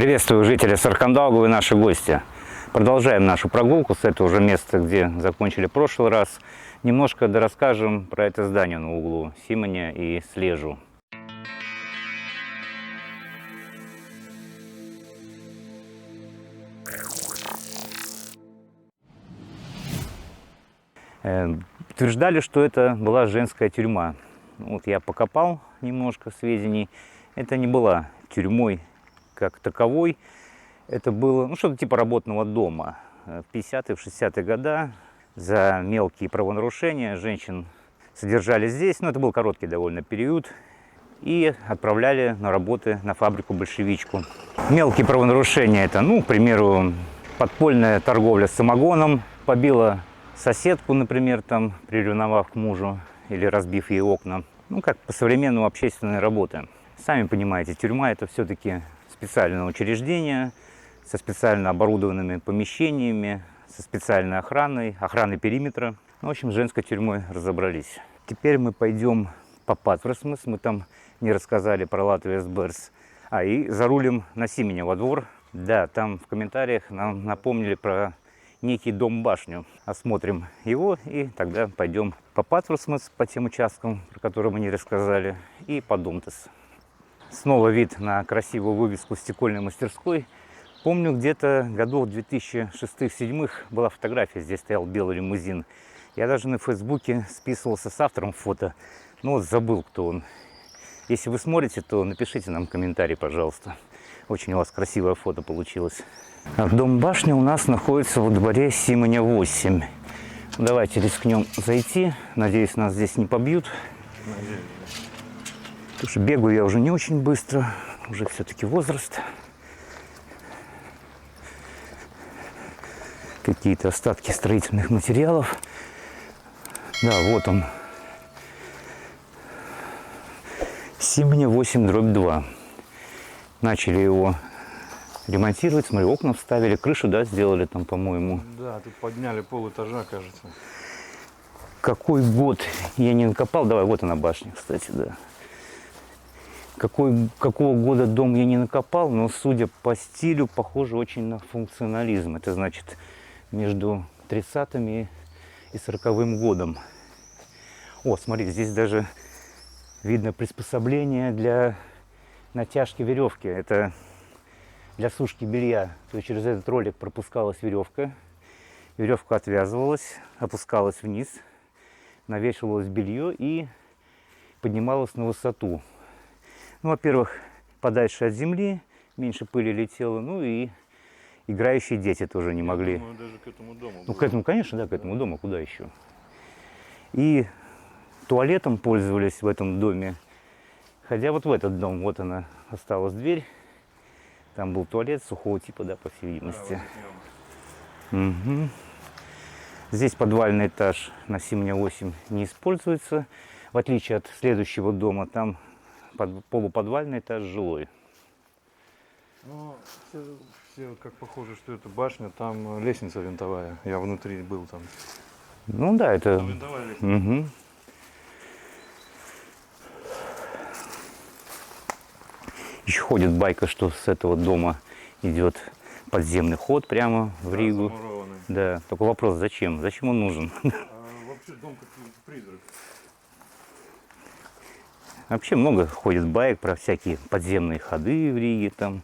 Приветствую жителей Саркандаугавы и наши гости. Продолжаем нашу прогулку с этого же места, где закончили в прошлый раз. Немножко расскажем про это здание на углу Симоня и Слежу. Утверждали, что это была женская тюрьма. Вот я покопал немножко сведений. Это не была тюрьмой как таковой. Это было что-то типа работного дома. В 50-е, в 60-е годы за мелкие правонарушения женщин содержали здесь. Но это был короткий довольно период. И отправляли на работы на фабрику-большевичку. Мелкие правонарушения это, к примеру, подпольная торговля самогоном. Побила соседку, например, приревновав к мужу или разбив ей окна. Как по-современному общественные работы. Сами понимаете, тюрьма это все-таки специальное учреждение со специально оборудованными помещениями, со специальной охраной периметра. В общем, с женской тюрьмой разобрались. Теперь мы пойдем по Патверсмес. Мы там не рассказали про Латвijas Берс. И зарулим на Сименя во двор. Да, там в комментариях нам напомнили про некий дом-башню. Осмотрим его и тогда пойдем по Патверсмес, по тем участкам, про которые мы не рассказали, и по Думтес. Снова вид на красивую вывеску стекольной мастерской. Помню, где-то годов 2006-2007 была фотография, здесь стоял белый лимузин. Я даже на Фейсбуке списывался с автором фото, но забыл, кто он. Если вы смотрите, то напишите нам комментарий, пожалуйста. Очень у вас красивое фото получилось. Дом-башня у нас находится во дворе Симоня 8. Давайте рискнем зайти. Надеюсь, нас здесь не побьют. Потому что бегаю я уже не очень быстро. Уже все-таки возраст. Какие-то остатки строительных материалов. Да, вот он. Симоня 8/2. Начали его ремонтировать. Смотри, окна вставили, крышу, сделали там, по-моему. Да, тут подняли полэтажа, кажется. Какой год я не накопал. Давай, вот она башня, кстати, да. Какого года дом я не накопал, но судя по стилю, похоже очень на функционализм. Это значит между 30-ми и 40-м годом. О, смотри, здесь даже видно приспособление для натяжки веревки. Это для сушки белья. То есть через этот ролик пропускалась веревка. Веревка отвязывалась, опускалась вниз, навешивалось белье и поднималась на высоту. Во-первых, подальше от земли, меньше пыли летело, и играющие дети тоже не могли. Я думаю, даже к этому дому. К этому, конечно, да, к этому дому, куда еще. И туалетом пользовались в этом доме. Хотя вот в этот дом, вот она, осталась дверь. Там был туалет сухого типа, по всей видимости. Угу. Здесь подвальный этаж на Симоня 8 не используется. В отличие от следующего дома, там полуподвальный этаж жилой. Все как похоже, что это башня, там лестница винтовая. Я внутри был там. Да, это... Винтовая лестница. Угу. Еще ходит байка, что с этого дома идет подземный ход прямо в Ригу. Замурованный. Да, только вопрос, зачем? Зачем он нужен? Вообще дом как призрак. Вообще много ходит баек про всякие подземные ходы в Риге там.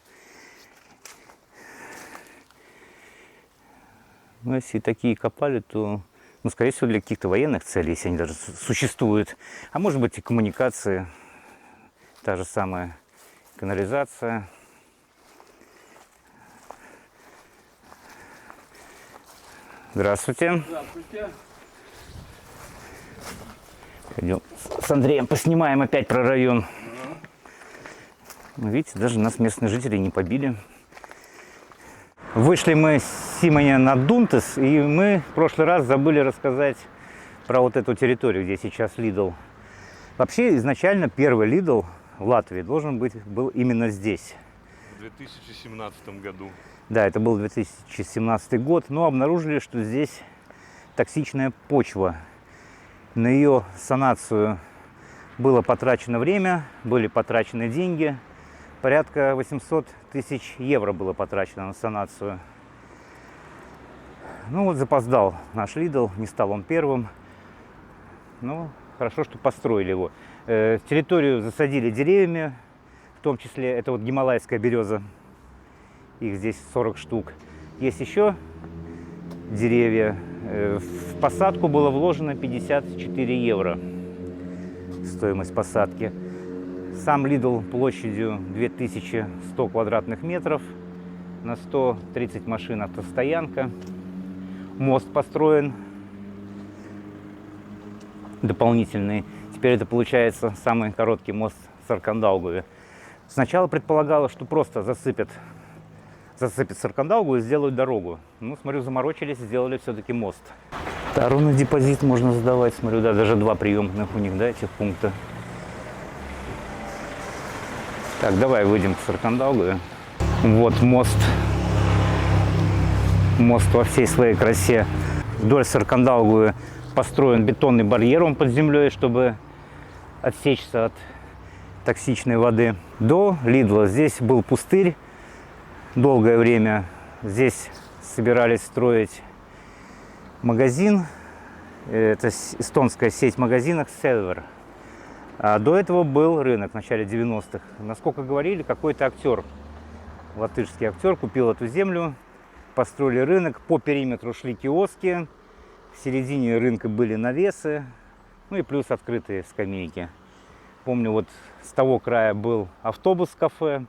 Если такие копали, то, скорее всего, для каких-то военных целей, если они даже существуют. А может быть и коммуникации, та же самая канализация. Здравствуйте. Здравствуйте. Пойдем с Андреем поснимаем опять про район. Видите, даже нас местные жители не побили. Вышли мы с Симоня на Думтес, и мы в прошлый раз забыли рассказать про вот эту территорию, где сейчас Lidl. Вообще, изначально первый Lidl в Латвии был именно здесь. В 2017 году. Да, это был 2017 год, но обнаружили, что здесь токсичная почва. На ее санацию было потрачено время, были потрачены деньги. порядка 800 тысяч евро было потрачено на санацию. Ну вот запоздал наш Lidl, не стал он первым. Ну, хорошо, что построили его. Территорию засадили деревьями, в том числе это вот гималайская береза. Их здесь 40 штук. Есть еще деревья. В посадку было вложено 54 евро. Стоимость посадки. Сам Lidl площадью 2100 квадратных метров. На 130 машин автостоянка. Мост построен дополнительный. Теперь это получается самый короткий мост в Саркандаугаве. Сначала предполагалось, что просто засыпят Саркандаугу и сделают дорогу. Ну, смотрю, заморочились, сделали все-таки мост. Таруный депозит можно сдавать. Смотрю, да, даже 2 приемных у них, да, этих пункта. Так, давай выйдем к Саркандаугаве. Вот мост. Мост во всей своей красе. Вдоль Саркандаугавы построен бетонный барьер, он под землей, чтобы отсечься от токсичной воды. До Лидла здесь был пустырь долгое время. Здесь собирались строить магазин. Это эстонская сеть магазинов Selver. А до этого был рынок в начале 90-х. Насколько говорили, какой-то актер, латышский актер, купил эту землю. Построили рынок, по периметру шли киоски, в середине рынка были навесы, ну и плюс открытые скамейки. Помню, вот с того края был автобус-кафе,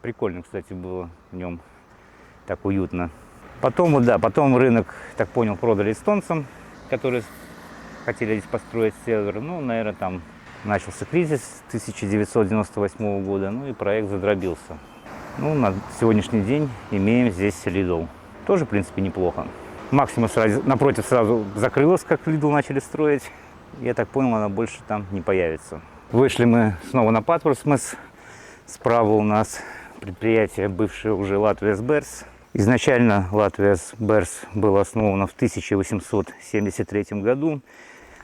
прикольно, кстати, было в нем, так уютно. Потом, вот, да, потом рынок, так понял, продали эстонцам, которые хотели здесь построить сервер. Ну, наверное, там начался кризис 1998 года, ну и проект задробился. Ну, на сегодняшний день имеем здесь Lidl. Тоже, в принципе, неплохо. Максима напротив сразу закрылась, как Lidl начали строить. Я так понял, она больше там не появится. Вышли мы снова на Патворсмес. Справа у нас предприятие, бывшее уже Латвijas Берс. Изначально Латвijas Берс было основано в 1873 году.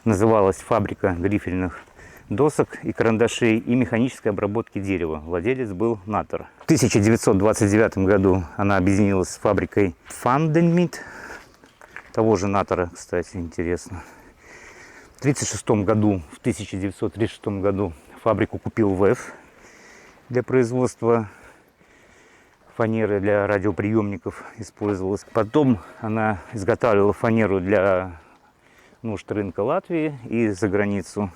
Называлась фабрика грифельных досок и карандашей и механической обработки дерева. Владелец был Натор. В 1929 году она объединилась с фабрикой Фанденмит, того же Натора, кстати, интересно. В 1936 году фабрику купил ВЭФ для производства фанеры для радиоприемников использовалась. Потом она изготавливала фанеру для нужд рынка Латвии и за границу.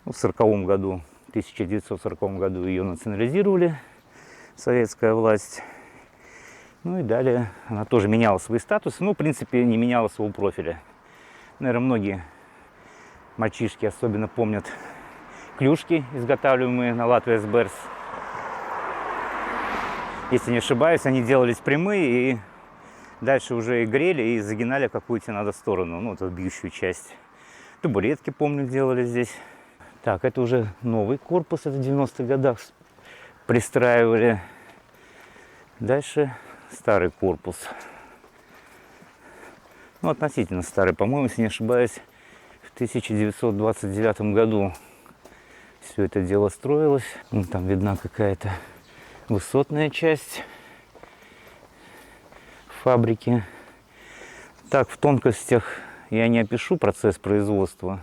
В 1940 году ее национализировали, советская власть. Ну и далее она тоже меняла свои статусы, но в принципе не меняла своего профиля. Наверное, многие мальчишки особенно помнят клюшки, изготавливаемые на Латвijas Берс. Если не ошибаюсь, они делались прямые и дальше уже и грели, и загинали какую тебе надо сторону, ну, эту бьющую часть. Табуретки, помню, делали здесь. Так, это уже новый корпус, это в 90-х годах пристраивали. Дальше старый корпус. Ну, относительно старый, по-моему, если не ошибаюсь, в 1929 году все это дело строилось. Ну, там видна какая-то высотная часть фабрики. Так, в тонкостях я не опишу процесс производства.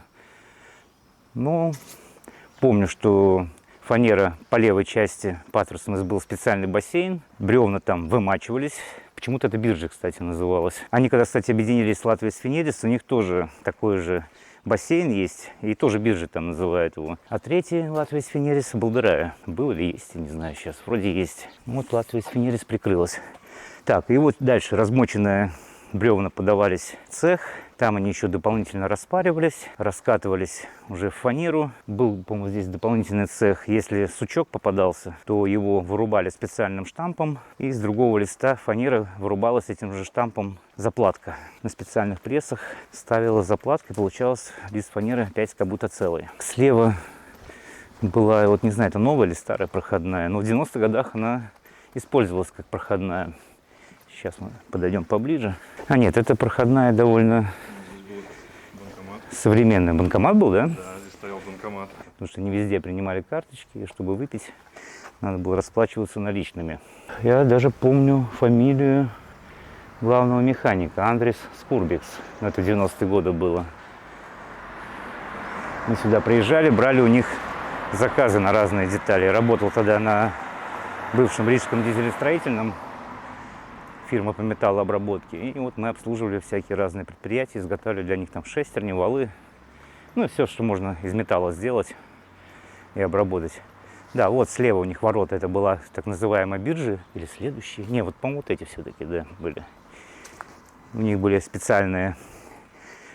Но помню, что фанера по левой части Патворсмес был специальный бассейн. Бревна там вымачивались. Почему-то это биржа, кстати, называлась. Они, когда, кстати, объединились с Латвijas Финерис, у них тоже такой же бассейн есть. И тоже биржа там называют его. А третий Латвijas Финерис Балдерая. Был или есть, не знаю сейчас. Вроде есть. Вот Латвijas Финерис прикрылась. Так, и вот дальше размоченная бревна подавались в цех. Там они еще дополнительно распаривались, раскатывались уже в фанеру. Был, по-моему, здесь дополнительный цех. Если сучок попадался, то его вырубали специальным штампом. И с другого листа фанера вырубалась этим же штампом заплатка. На специальных прессах ставила заплатка, и получалось лист фанеры опять как будто целый. Слева была, вот не знаю, это новая или старая проходная, но в 90-х годах она использовалась как проходная. Сейчас мы подойдем поближе. А нет, это проходная довольно современный. Банкомат был, да? Да, здесь стоял банкомат. Потому что не везде принимали карточки, чтобы выпить Надо было расплачиваться наличными. Я даже помню фамилию главного механика, Андрес Скурбекс. Но это в 90-е годы было. Мы сюда приезжали, брали у них заказы на разные детали. Я работал тогда на бывшем рижском дизелестроительном, фирма по металлообработке. И вот мы обслуживали всякие разные предприятия, изготавливали для них там шестерни, валы. Ну и все, что можно из металла сделать и обработать. Да, вот слева у них ворота, это была так называемая биржа, или следующие. Не, вот, по-моему, вот эти все-таки, да, были. У них были специальные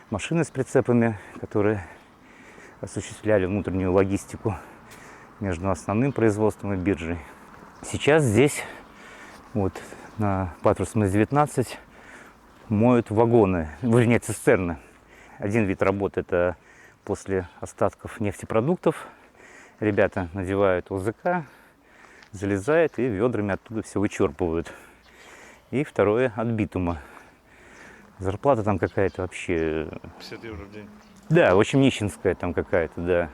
машины с прицепами, которые осуществляли внутреннюю логистику между основным производством и биржей. Сейчас здесь, вот на Патрусмас 19, моют вагоны, вернее цистерны. Один вид работы — это после остатков нефтепродуктов. Ребята надевают ОЗК, залезают и ведрами оттуда все вычерпывают. И второе — от битума. Зарплата там какая-то вообще... 50 евро в день. Да, очень нищенская там какая-то, да.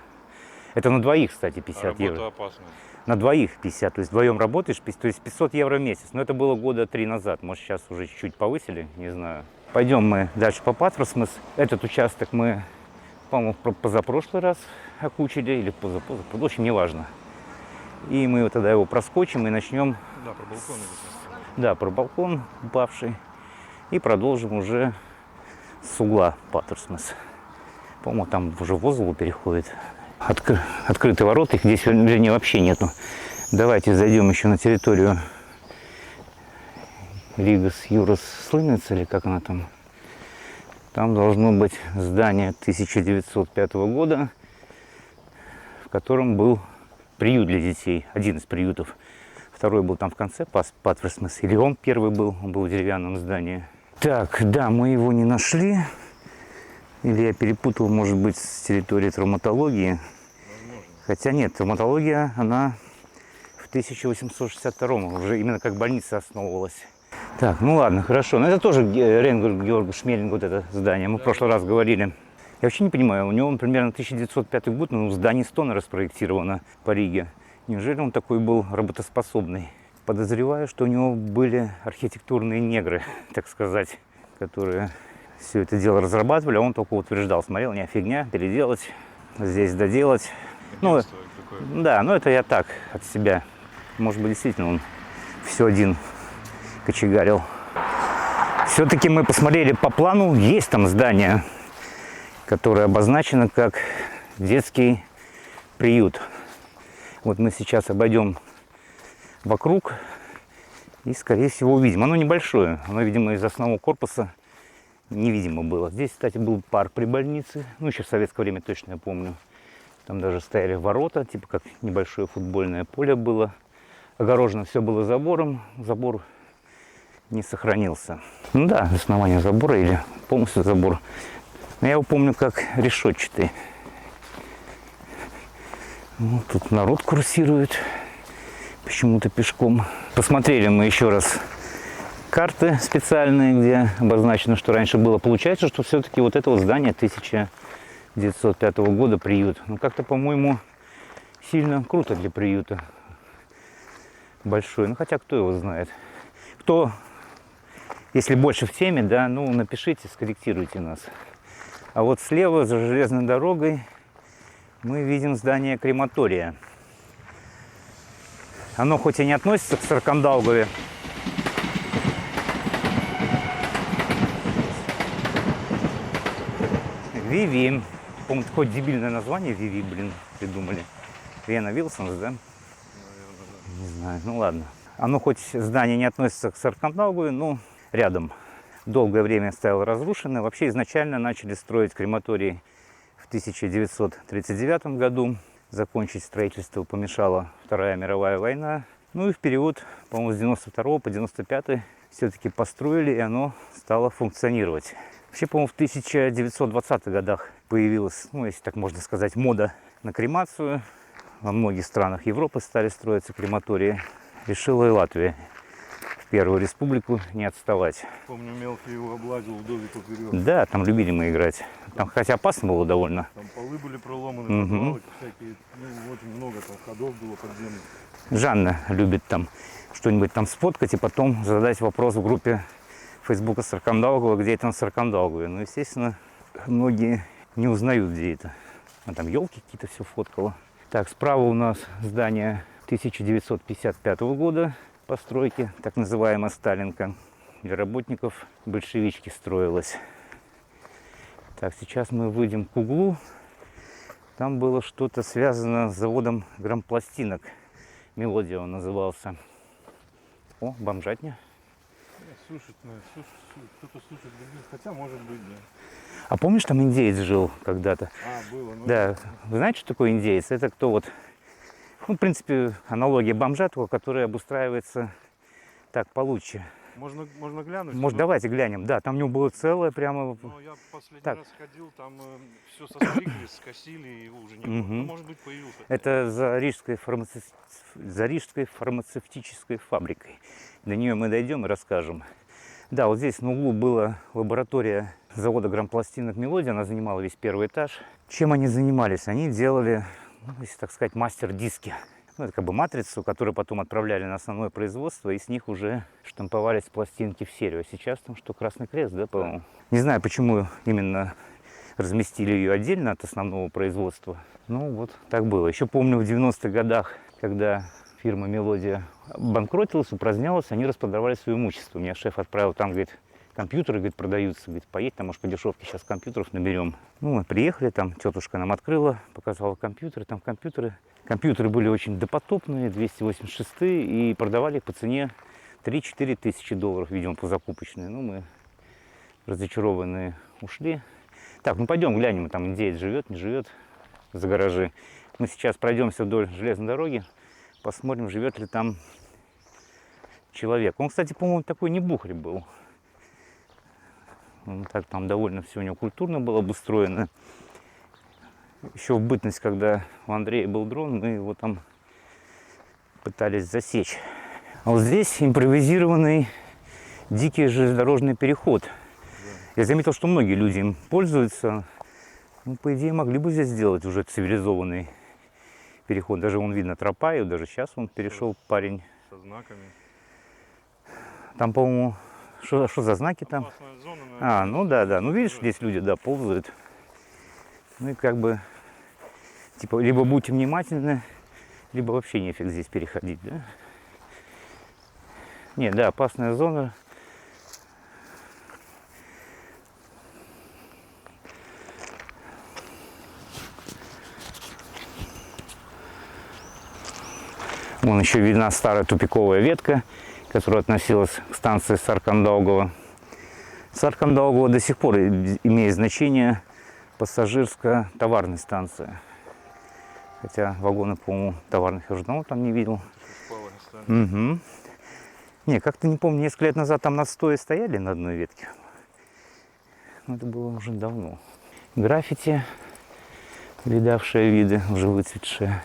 Это на двоих, кстати, 50 Работа евро. опасная. На двоих 50, то есть вдвоем работаешь, то есть 500 евро в месяц. Но это было года 3 назад, может сейчас уже чуть-чуть повысили, не знаю. Пойдем мы дальше по Патрусмас. Этот участок мы, по-моему, позапрошлый раз окучили, или позапозапрошлый, в общем, неважно. И мы тогда его проскочим и начнем... Да, про балкон это. Да, про балкон упавший. И продолжим уже с угла Патрусмас. По-моему, там уже в Озлу переходит. Открытые ворота, их здесь, вернее, вообще нету. Давайте зайдем еще на территорию Ригас Юрас Слынец, или как она там. Там должно быть здание 1905 года, в котором был приют для детей. Один из приютов. Второй был там в конце, Патрусмас. Или он первый был, он был в деревянном здании. Так, да, мы его не нашли. Или я перепутал, может быть, с территорией травматологии. Возможно. Хотя нет, травматология, она в 1862 уже именно как больница основывалась. Так, ну ладно, хорошо. Но это тоже Ренгель Георг Шмелинг, вот это здание. Мы в прошлый раз говорили. Я вообще не понимаю, у него примерно 1905 год, ну, зданий 100 распроектировано по Риге. Неужели он такой был работоспособный? Подозреваю, что у него были архитектурные негры, так сказать, которые все это дело разрабатывали, а он только утверждал, смотрел, не фигня, переделать, здесь доделать. Ну, да, но это я так, от себя. Может быть, действительно он все один кочегарил. Все-таки мы посмотрели по плану, есть там здание, которое обозначено как детский приют. Вот мы сейчас обойдем вокруг и, скорее всего, увидим. Оно небольшое, оно, видимо, из основного корпуса невидимо было. Здесь, кстати, был парк при больнице. Ну, еще в советское время точно я помню. Там даже стояли ворота, типа как небольшое футбольное поле было. Огорожено все было забором. Забор не сохранился. Ну да, основание забора или полностью забор. Но я его помню как решетчатый. Вот тут народ курсирует. Почему-то пешком. Посмотрели мы еще раз карты специальные, где обозначено, что раньше было. Получается, что все-таки вот это вот здание 1905 года, приют. Ну, как-то, по-моему, сильно круто для приюта. Большой. Ну, хотя, кто его знает. Кто, если больше в теме, да, ну, напишите, скорректируйте нас. А вот слева, за железной дорогой, мы видим здание крематория. Оно хоть и не относится к Саркандаугаве, Виви. По-моему, такое дебильное название Виви, блин, придумали. Вена Вилсонс, да? Наверное, да. Не знаю, ну ладно. Оно хоть здание не относится к Саркандаугаве, но рядом. Долгое время стояло разрушенное. Вообще изначально начали строить крематорий в 1939 году. Закончить строительство помешала Вторая мировая война. Ну и в период, по-моему, с 92 по 95 все-таки построили, и оно стало функционировать. Вообще, по-моему, в 1920-х годах появилась, ну, если так можно сказать, мода на кремацию. Во многих странах Европы стали строиться крематории. Решила и Латвия в Первую Республику не отставать. Помню, мелкий его облазил вдоль поперек. Да, там любили мы играть. Там, хотя опасно было довольно. Там полы были проломаны, подвалы всякие. Ну, очень много там ходов было подземных. Жанна любит там что-нибудь там сфоткать и потом задать вопрос в группе Фейсбука Саркандаугова, где это на Саркандаугове. Ну, естественно, многие не узнают, где это. А там елки какие-то все фоткало. Так, справа у нас здание 1955 года постройки, так называемая Сталинка. Для работников большевички строилась. Так, сейчас мы выйдем к углу. Там было что-то связано с заводом грампластинок. Мелодия он назывался. О, бомжатня. Сушит, кто-то сушит других, хотя может быть, да. А помнишь, там индеец жил когда-то? Было, ну, Да. Вы знаете, что такое индеец? Это кто вот, ну, в принципе, аналогия бомжа, только который обустраивается так получше. Можно глянуть? Может, давайте глянем. Да, там у него было целое прямо... Ну, я последний Так. раз ходил, там все состригли, скосили, и его уже не было. Ну, может быть, появился. Это за Рижской фармацевтической фабрикой. До нее мы дойдем и расскажем. Да, вот здесь на углу была лаборатория завода грампластинок «Мелодия». Она занимала весь первый этаж. Чем они занимались? Они делали, ну, если так сказать, мастер-диски. Ну, это как бы матрицу, которую потом отправляли на основное производство, и с них уже штамповались пластинки в серию. А сейчас там что, Красный Крест, да, по-моему? Не знаю, почему именно разместили ее отдельно от основного производства. Ну, вот так было. Еще помню, в 90-х годах, когда фирма «Мелодия» банкротилась, упразднялась, они распродавали свое имущество. Меня шеф отправил, там, говорит, компьютеры, говорит, продаются. Говорит, поедь, там, может, по дешевке сейчас компьютеров наберем. Ну, мы приехали, там тетушка нам открыла, показала компьютеры, там компьютеры. Компьютеры были очень допотопные, 286, и продавали их по цене 3-4 тысячи долларов, видимо, по закупочной. Ну, мы разочарованные ушли. Так, ну пойдем глянем, там индеец живет, не живет за гаражи. Мы сейчас пройдемся вдоль железной дороги, посмотрим, живет ли там человек. Он, кстати, по-моему, такой не бухарь был. Он так там довольно все у него культурно было обустроено. Еще в бытность, когда у Андрея был дрон, мы его там пытались засечь. А вот здесь импровизированный дикий железнодорожный переход. Я заметил, что многие люди им пользуются. Ну, по идее, могли бы здесь сделать уже цивилизованный переход. Даже вон видно тропа, и даже сейчас он перешел парень. Со знаками. Там, по-моему, что за знаки там? Опасная зона, наверное. А, ну да. Ну видишь, здесь люди, да, ползают. Ну и как бы, типа, либо будьте внимательны, либо вообще нефиг здесь переходить, да? Нет, да, опасная зона. Вон еще видна старая тупиковая ветка, которая относилась к станции Саркандаугова. Саркандаугова до сих пор имеет значение пассажирско-товарная станция. Хотя вагоны, по-моему, товарных я уже давно там не видел. Угу. Не, как-то не помню, несколько лет назад там на стое стояли на одной ветке. Но это было уже давно. Граффити, видавшие виды, уже выцветшие.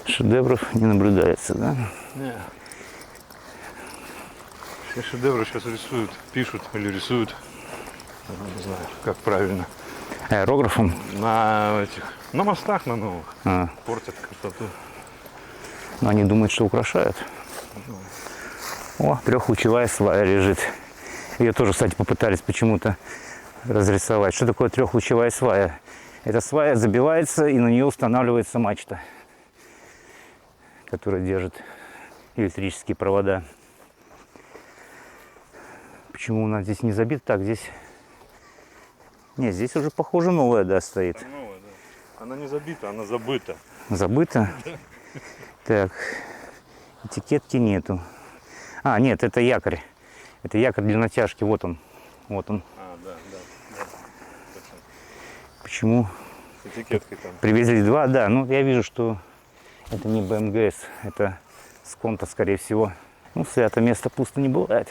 Шедевров не наблюдается, да? Не. Все шедевры сейчас рисуют, пишут или рисуют. Не знаю, как правильно. Аэрографом? На мостах, на новых. А. Портят красоту. Но они думают, что украшают. О, трехлучевая свая лежит. Ее тоже, кстати, попытались почему-то разрисовать. Что такое трехлучевая свая? Эта свая забивается, и на нее устанавливается мачта, которая держит электрические провода. Почему у нас здесь не забит? Так, здесь... Нет, здесь уже, похоже, новая, да, стоит. Там новая, да. Она не забита, она забыта. Забыто? Так, этикетки нету. А, нет, это якорь. Это якорь для натяжки. Вот он. Вот он. А, да. Точно. Почему? С этикеткой там. Привезли два, да. Ну, я вижу, что это не БМГС. Это Сконта, скорее всего. Ну, свято место пусто не бывает.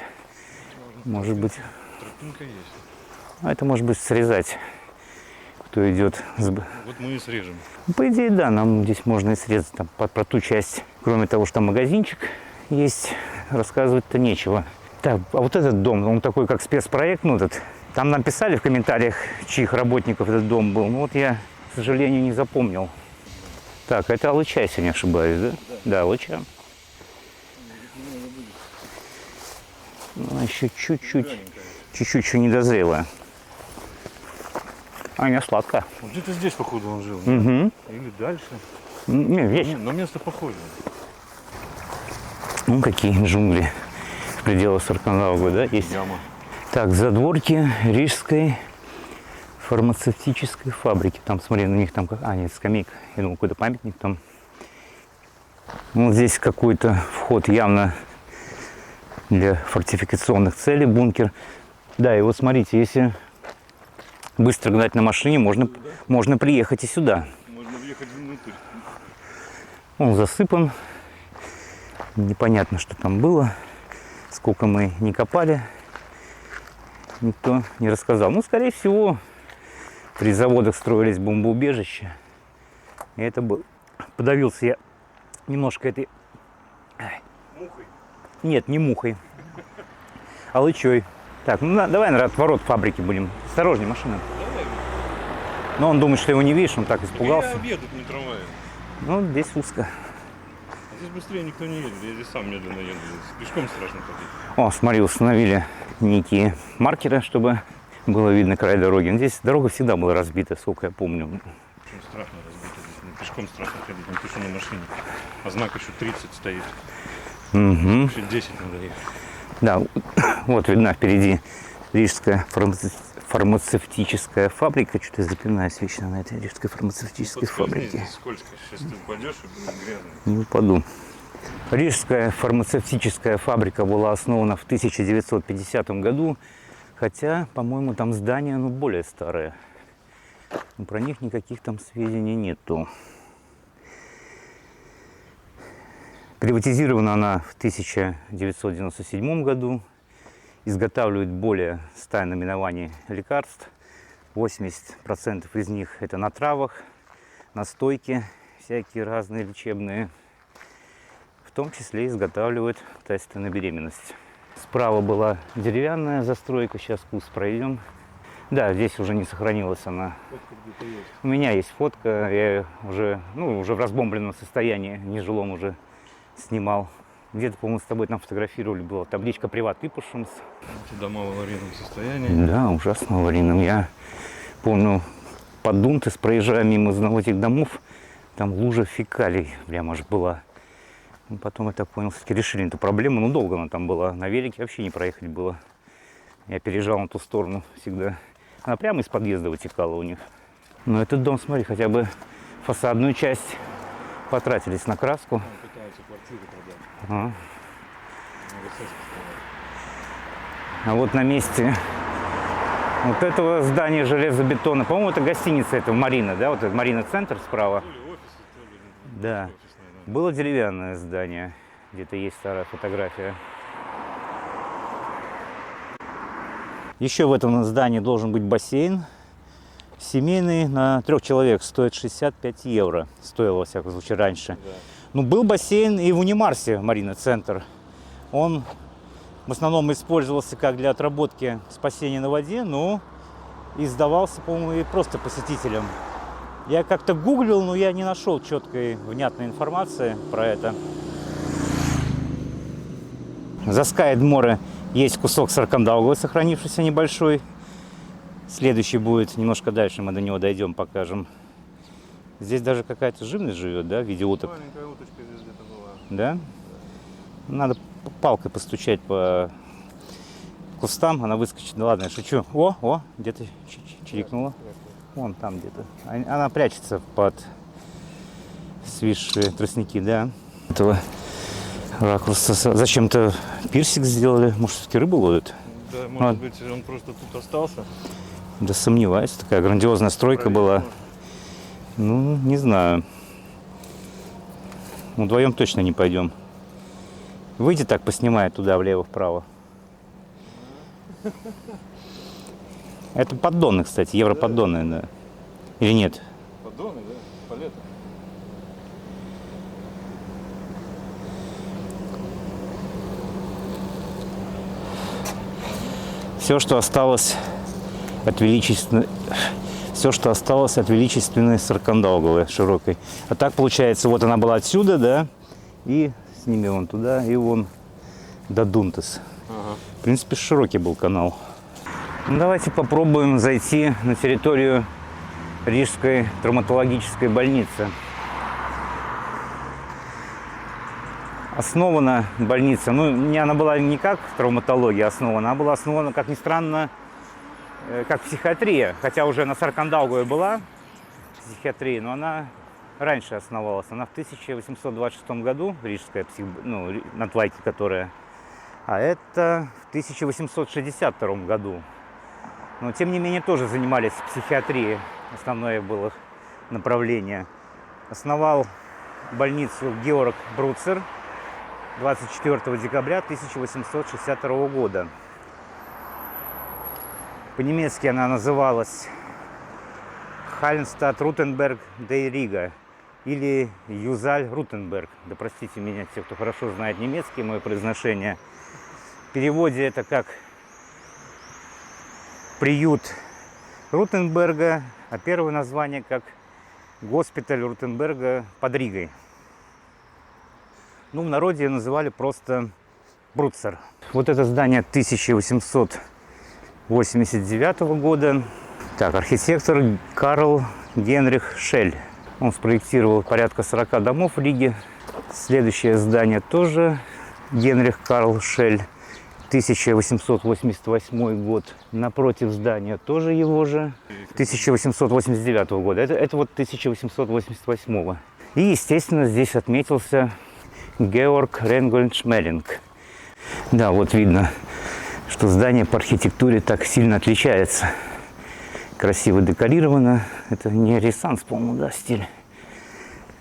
Может быть... Тропинка есть. А это может быть срезать, кто идет. Вот мы и срежем. По идее, да, нам здесь можно и срезать там, про ту часть. Кроме того, что там магазинчик есть, рассказывать-то нечего. Так, а вот этот дом, он такой, как спецпроект, ну, этот. Там нам писали в комментариях, чьих работников этот дом был. Ну, вот я, к сожалению, не запомнил. Так, это Алыча, если не ошибаюсь, да? Да, Алыча. Она еще чуть-чуть еще недозрелая. А не сладкая. Вот где-то здесь, походу, он жил. Угу. Или дальше. Не, здесь. Не, но место похоже. Ну, какие джунгли в пределах Саркандауга, да, есть? Яма. Так, задворки Рижской фармацевтической фабрики. Там, смотри, на них там... нет, скамейка. Я думал, какой-то памятник там. Вот здесь какой-то вход явно для фортификационных целей, бункер. Да, и вот смотрите, если быстро гнать на машине, можно приехать и сюда. Можно въехать внутрь. Он засыпан. Непонятно, что там было. Сколько мы не копали, никто не рассказал. Ну, скорее всего, при заводах строились бомбоубежища. И это был... Подавился я немножко этой... Мухой? Нет, не мухой. А лычой. Так, ну давай, наверное, от ворот фабрики будем. Осторожней, машина. Давай. Но он думает, что его не видишь, он так испугался. Я обеду не трамвае. Ну, здесь узко. Здесь быстрее никто не едет. Я здесь сам медленно еду. Здесь пешком страшно ходить. О, смотри, установили некие маркеры, чтобы было видно край дороги. Но здесь дорога всегда была разбита, сколько я помню. Очень страшно разбито здесь. Не пешком страшно ходить, не пишу на машине. А знак еще 30 стоит. Угу. Еще 10 надо ехать. Да, вот видна впереди Рижская фармацевтическая фабрика. Что-то я запинаюсь вечно на этой Рижской фармацевтической фабрике. Здесь скользко. Сейчас ты упадешь и будет грязно. Не упаду. Рижская фармацевтическая фабрика была основана в 1950 году, хотя, по-моему, там здание более старое. Но про них никаких там сведений нету. Приватизирована она в 1997 году. Изготавливают более 100 наименований лекарств. 80% из них это на травах, настойки всякие разные лечебные. В том числе изготавливают тесты на беременность. Справа была деревянная застройка, сейчас курс пройдем. Да, здесь уже не сохранилась она. У меня есть фотка, я уже в разбомбленном состоянии, нежилом уже снимал. Где-то, по-моему, с тобой там фотографировали, была табличка «Приват Ипушумс». Эти дома в аварийном состоянии. Да, ужасно аварийном. Я помню, под Дунтес, проезжая мимо одного этих домов, там лужа фекалий прям аж была. Потом, я так понял, все-таки решили эту проблему. Ну, долго она там была. На велике вообще не проехать было. Я переезжал на ту сторону всегда. Она прямо из подъезда вытекала у них. Но этот дом, смотри, хотя бы фасадную часть потратились на краску. Пытаются квартиры продать. Ага. А вот на месте вот этого здания железобетона, по-моему, это гостиница, это Марина, да? Вот это Марина-центр справа. То ли офисы, то ли Да. офисные, да. Было деревянное здание, где-то есть старая фотография. Еще в этом здании должен быть бассейн. Семейный на 3 человек стоит 65 евро. Стоило, во всяком случае, раньше. Да. Ну, был бассейн и в Унимарсе, Марина-центр. Он в основном использовался как для отработки спасения на воде, но и сдавался, по-моему, и просто посетителям. Я как-то гуглил, но я не нашел четкой, внятной информации про это. За Скайдморе есть кусок Саркандауга, сохранившийся небольшой. Следующий будет немножко дальше, мы до него дойдем, покажем. Здесь даже какая-то живность живет, да, в виде уток. Маленькая уточка здесь где-то была. Да? Надо палкой постучать по кустам, она выскочит. Да ладно, я шучу. О, где-то чирикнула. Вон там где-то. Она прячется под свисшие тростники, да. Этого ракурса. Зачем-то пирсик сделали. Может, все-таки рыбу ловят? Да, может быть, он просто тут остался. Да сомневаюсь. Такая грандиозная стройка была. Ну, не знаю. Вдвоем точно не пойдем. Выйди так, поснимай туда, влево-вправо. Это поддоны, кстати, европоддоны, да. Или нет? Поддоны, да? Палеты. Все, что осталось от величественной Саркандауговой широкой. А так получается, вот она была отсюда, да, и сними вон туда, и вон до Дунтес. Ага. В принципе, широкий был канал. Ну, давайте попробуем зайти на территорию Рижской травматологической больницы. Основана больница, она была не как травматология основана, она была основана, как ни странно, как психиатрия. Хотя уже на Саркандаугаве была психиатрия, но она раньше основалась. Она в 1826 году, Рижская Натлайки, которая, а это в 1862 году. Но тем не менее тоже занимались психиатрией, основное было их направление. Основал больницу Георг Бруцер 24 декабря 1862 года. По-немецки она называлась Hallenstadt Ruttenberg der Riga или Юзаль Рутенберг. Да простите меня, те, кто хорошо знает немецкий, мое произношение. В переводе это как приют Рутенберга, а первое название как госпиталь Рутенберга под Ригой. В народе ее называли просто Бруцер. Вот это здание 1889 года. Так, архитектор Карл Генрих Шель. Он спроектировал порядка 40 домов в Риге. Следующее здание тоже Генрих Карл Шель. 1888 год. Напротив здания тоже его же. 1889 года. Это вот 1888. И, естественно, здесь отметился Георг Ренгольд Шмелинг. Да, вот видно, что здание по архитектуре так сильно отличается. Красиво декорировано. Это не Ренессанс, по-моему, да, стиль.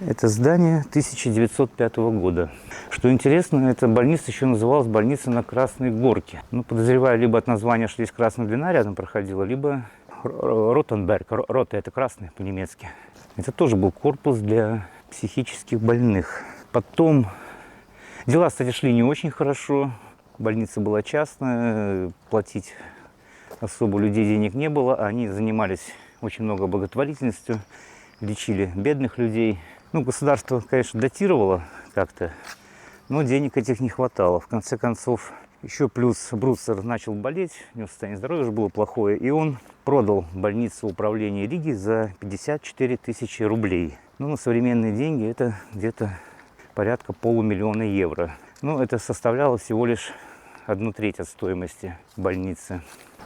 Это здание 1905 года. Что интересно, эта больница еще называлась больница на Красной Горке. Подозреваю, либо от названия, что здесь красная длина рядом проходила, либо Ротенберг. Рота – это красный по-немецки. Это тоже был корпус для психических больных. Потом дела, кстати, шли не очень хорошо. Больница была частная, платить особо у людей денег не было. Они занимались очень много благотворительностью, лечили бедных людей. Государство, конечно, датировало как-то, но денег этих не хватало. В конце концов, еще плюс Бруцер начал болеть, у него состояние здоровья уже было плохое, и он продал больницу управления Риги за 54 тысячи рублей. На современные деньги это где-то порядка 500 000 евро. Это составляло всего лишь 1/3 от стоимости больницы.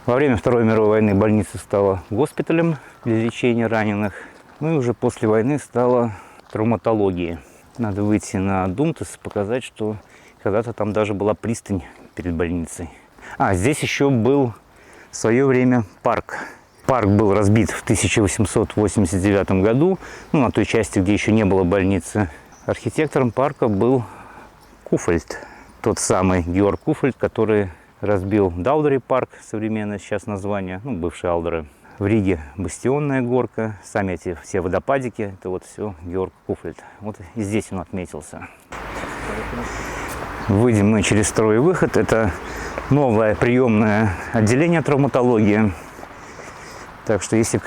Во время Второй мировой войны больница стала госпиталем для лечения раненых. И уже после войны стала травматологией. Надо выйти на Думтас, показать, что когда-то там даже была пристань перед больницей. Здесь еще был в свое время парк. Парк был разбит в 1889 году, на той части, где еще не было больницы. Архитектором парка был Куфельд, тот самый Георг Куфельд, который разбил Даудери парк, современное сейчас название, бывшие Алдеры. В Риге Бастионная горка, сами эти все водопадики, это вот все Георг Куфельд. Вот и здесь он отметился. Выйдем мы через второй выход. Это новое приемное отделение травматологии. Так что если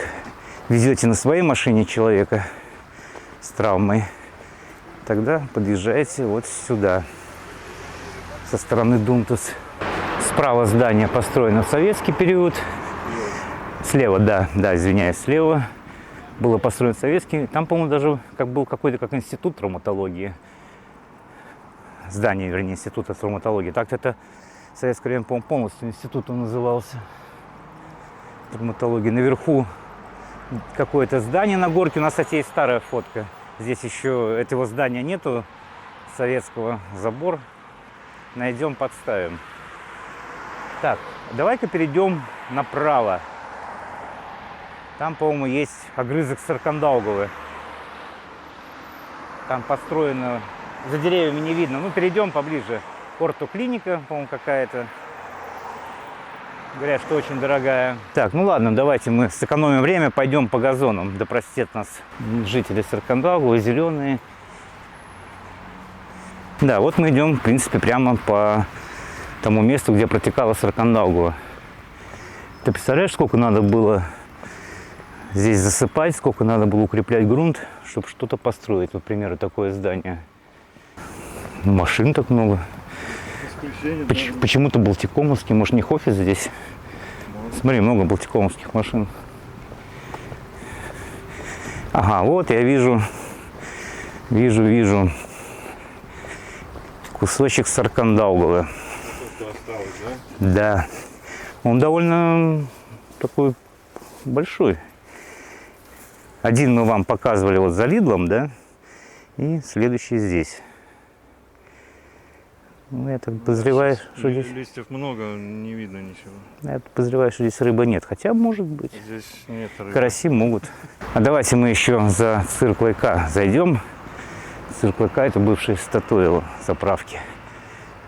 везете на своей машине человека с травмой, тогда подъезжаете вот сюда, со стороны Думтас. Справа здание построено в советский период. Слева, да, извиняюсь, слева было построено советский. Там, по-моему, даже был какой-то как институт травматологии. Здание, вернее, института травматологии. Так-то это в советское время, по-моему, полностью институт он назывался. Травматологии. Наверху какое-то здание на горке. У нас, кстати, есть старая фотка. Здесь еще этого здания нету, советского, забор. Найдем, подставим. Так, давай-ка перейдем направо. Там, по-моему, есть огрызок Саркандаугавы. Там построено, за деревьями не видно. Перейдем поближе. Ортоклиника, по-моему, какая-то. Говорят, что очень дорогая. Так, ладно, давайте мы сэкономим время, пойдем по газонам. Да простят нас жители Саркандаугавы, зеленые. Да, вот мы идем, в принципе, прямо по тому месту, где протекала Саркандаугава. Ты представляешь, сколько надо было здесь засыпать, сколько надо было укреплять грунт, чтобы что-то построить, например, такое здание. Машин так много. воскресенье. Почему-то Балтикомовский, может, не Хофиц здесь? Смотри, много балтикомовских машин. Ага, вот я вижу кусочек Саркандаугавы. Что осталось, да? Да, он довольно такой большой. Один мы вам показывали вот за Лидлом, да, и следующий здесь. Ну, я так подозреваю, что здесь... Листьев много, не видно ничего. Я подозреваю, что здесь рыбы нет, хотя может быть. Здесь нет рыбы. Караси могут. А давайте мы еще за Циркл К зайдем. Циркл К — это бывшая Статуэла заправки.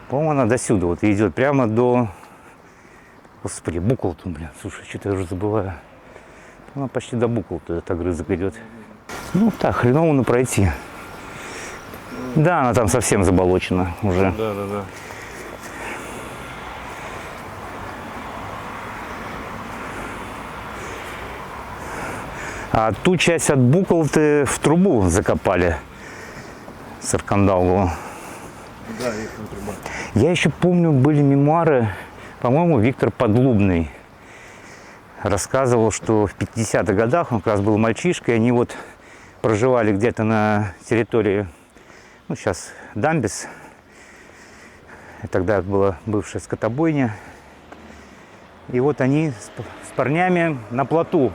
По-моему, она до сюда вот идет, прямо до... Господи, Буклтон, блин, слушай, что-то я уже забываю. Она почти до Буклтона, этот огрызок идет. Ну так, хреново пройти. Да, она там совсем заболочена уже. Да. А ту часть от Буклты в трубу закопали. Саркандаугаву. Да, есть на труба. Я еще помню, были мемуары, по-моему, Виктор Подлубный рассказывал, что в 50-х годах он как раз был мальчишкой, они вот проживали где-то на территории, ну, сейчас Дамбис, тогда была бывшая скотобойня, и вот они с парнями на плоту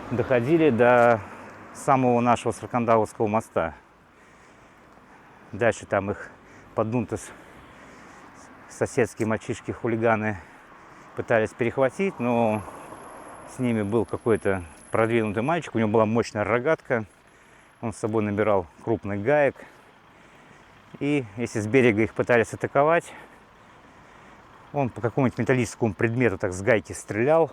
доходили до самого нашего Саркандаугавского моста. Дальше там их под Дунтас соседские мальчишки-хулиганы пытались перехватить, но с ними был какой-то продвинутый мальчик, у него была мощная рогатка, он с собой набирал крупных гаек, и если с берега их пытались атаковать, он по какому-нибудь металлическому предмету так с гайки стрелял.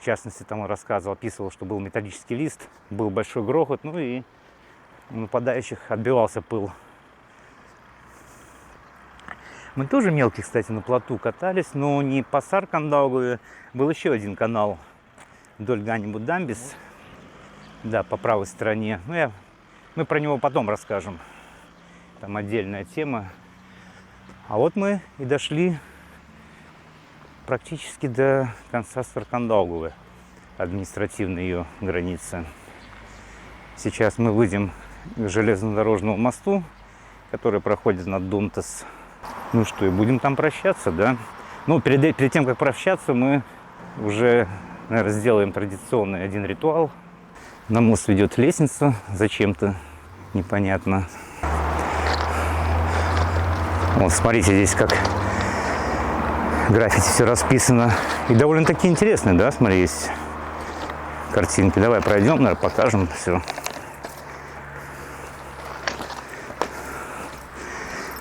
В частности, там он рассказывал, описывал, что был металлический лист, был большой грохот, ну и у нападающих отбивался пыл. Мы тоже мелкие, кстати, на плоту катались, но не по Саркандаугаве. Был еще один канал вдоль Ганнибуд-Дамбис, да, по правой стороне. Ну, мы про него потом расскажем, там отдельная тема. А вот мы и дошли практически до конца Саркандаугавы, административной ее границы. Сейчас мы выйдем к железнодорожному мосту, который проходит над Дунтас. Ну что, и будем там прощаться, да? Ну, перед тем, как прощаться, мы уже, наверное, сделаем традиционный один ритуал. На мост ведет лестница, зачем-то, непонятно. Вот, смотрите, здесь как граффити все расписано. И довольно-таки интересно, да? Смотри, есть картинки. Давай пройдем, наверное, покажем все.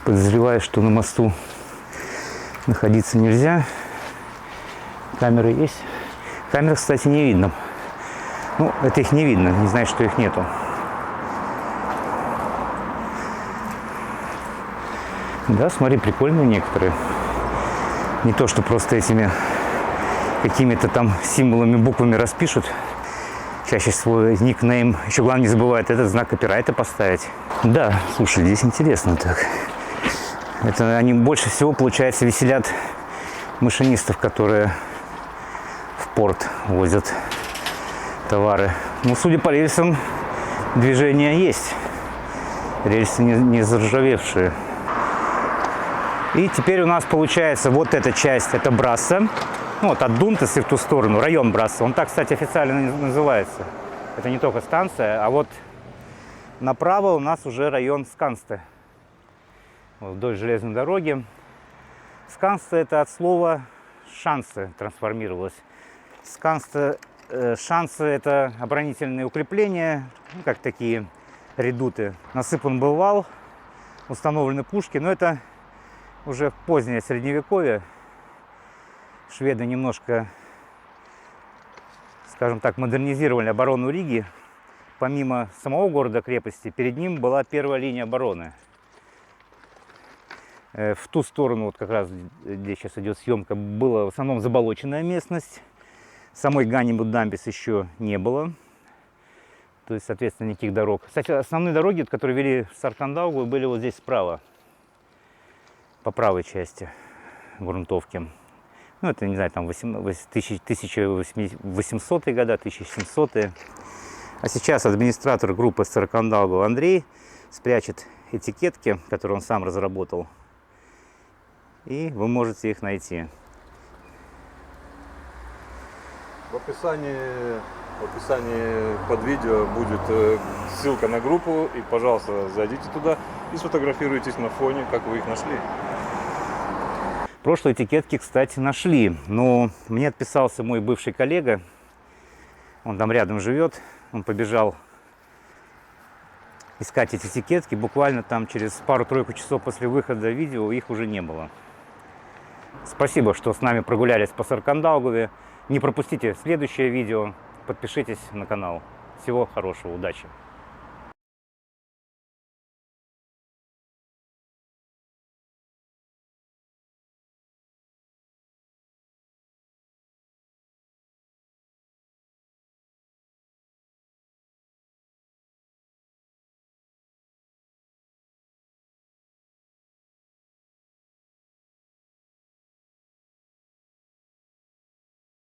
Подозреваю, что на мосту находиться нельзя. Камеры есть. Камер, кстати, не видно. Ну, это их не видно, не значит, что их нету. Да, смотри, прикольные некоторые. Не то, что просто этими какими-то там символами, буквами распишут. Чаще свой никнейм. Еще главное, не забывают этот знак копирайта поставить. Да, слушай, здесь интересно так. Это они больше всего, получается, веселят машинистов, которые в порт возят товары. Ну, судя по рельсам, движение есть. Рельсы не заржавевшие. И теперь у нас получается вот эта часть, это Брасса. Ну, вот от Дунтаса в ту сторону, район Брасса. Он так, кстати, официально называется. Это не только станция, а вот направо у нас уже район Скансте. Вот вдоль железной дороги. Скансте — это от слова шансы трансформировалось. Скансте, шансы — это оборонительные укрепления, ну, как такие редуты. Насыпан был вал, установлены пушки, но это уже позднее средневековье. Шведы немножко, скажем так, модернизировали оборону Риги. Помимо самого города-крепости, перед ним была первая линия обороны. В ту сторону, вот как раз где сейчас идет съемка, была в основном заболоченная местность. Самой Ганнибуд-Дамбис еще не было. То есть, соответственно, никаких дорог. Кстати, основные дороги, которые вели в Саркандаугаву, были вот здесь справа. по правой части грунтовки. Ну, это, не знаю, там 1800-е года, 1700-е. А сейчас администратор группы Старокандалгова Андрей спрячет этикетки, которые он сам разработал, и вы можете их найти. В описании под видео будет ссылка на группу, и, пожалуйста, зайдите туда и сфотографируйтесь на фоне, как вы их нашли. Прошлые этикетки, кстати, нашли, но мне отписался мой бывший коллега, он там рядом живет, он побежал искать эти этикетки, буквально там через пару-тройку часов после выхода видео их уже не было. Спасибо, что с нами прогулялись по Саркандалгове. Не пропустите следующее видео, подпишитесь на канал. Всего хорошего, удачи!